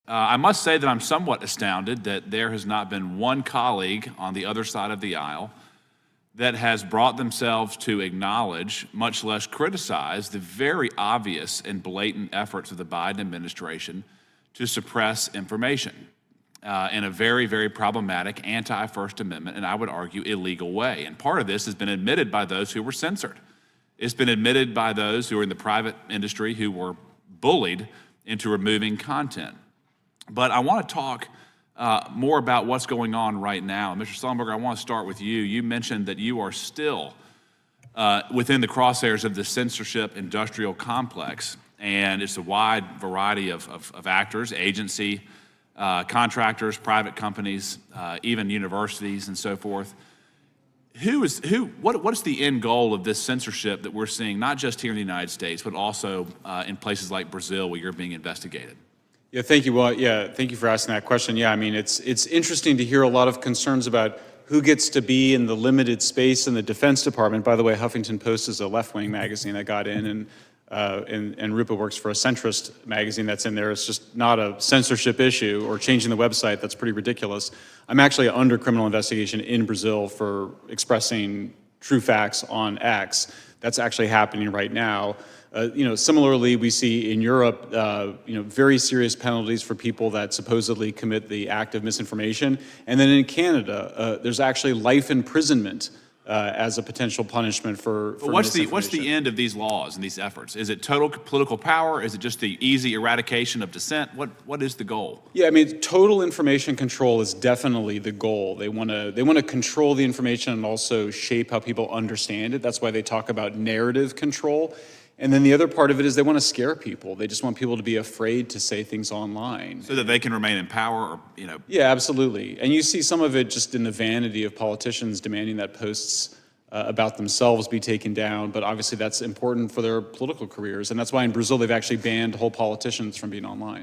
I must say that I'm somewhat astounded that there has not been one colleague on the other side of the aisle that has brought themselves to acknowledge, much less criticize, the very obvious and blatant efforts of the Biden administration to suppress information in a very, very problematic anti-First Amendment, and I would argue illegal way. And part of this has been admitted by those who were censored. It's been admitted by those who are in the private industry who were bullied into removing content. But I want to talk more about what's going on right now. Mr. Sullenberger, I want to start with you. You mentioned that you are still within the crosshairs of the Censorship-Industrial Complex, and it's a wide variety of actors, agency, contractors, private companies, even universities and so forth. What is the end goal of this censorship that we're seeing, not just here in the United States, but also in places like Brazil where you're being investigated? Yeah, thank you. Well, yeah, thank you for asking that question. Yeah, I mean, it's interesting to hear a lot of concerns about who gets to be in the limited space in the Defense Department. By the way, Huffington Post is a left-wing magazine that got in, and Rupa works for a centrist magazine that's in there. It's just not a censorship issue or changing the website. That's pretty ridiculous. I'm actually under criminal investigation in Brazil for expressing true facts on X. That's actually happening right now. Similarly, we see in Europe, very serious penalties for people that supposedly commit the act of misinformation. And then in Canada, there's actually life imprisonment as a potential punishment for what's the end of these laws and these efforts? Is it total political power? Is it just the easy eradication of dissent? What is the goal? Yeah, I mean, total information control is definitely the goal. They want to control the information and also shape how people understand it. That's why they talk about narrative control. And then the other part of it is they want to scare people. They just want people to be afraid to say things online. So that they can remain in power, or, Yeah, absolutely. And you see some of it just in the vanity of politicians demanding that posts about themselves be taken down. But obviously that's important for their political careers. And that's why in Brazil they've actually banned whole politicians from being online.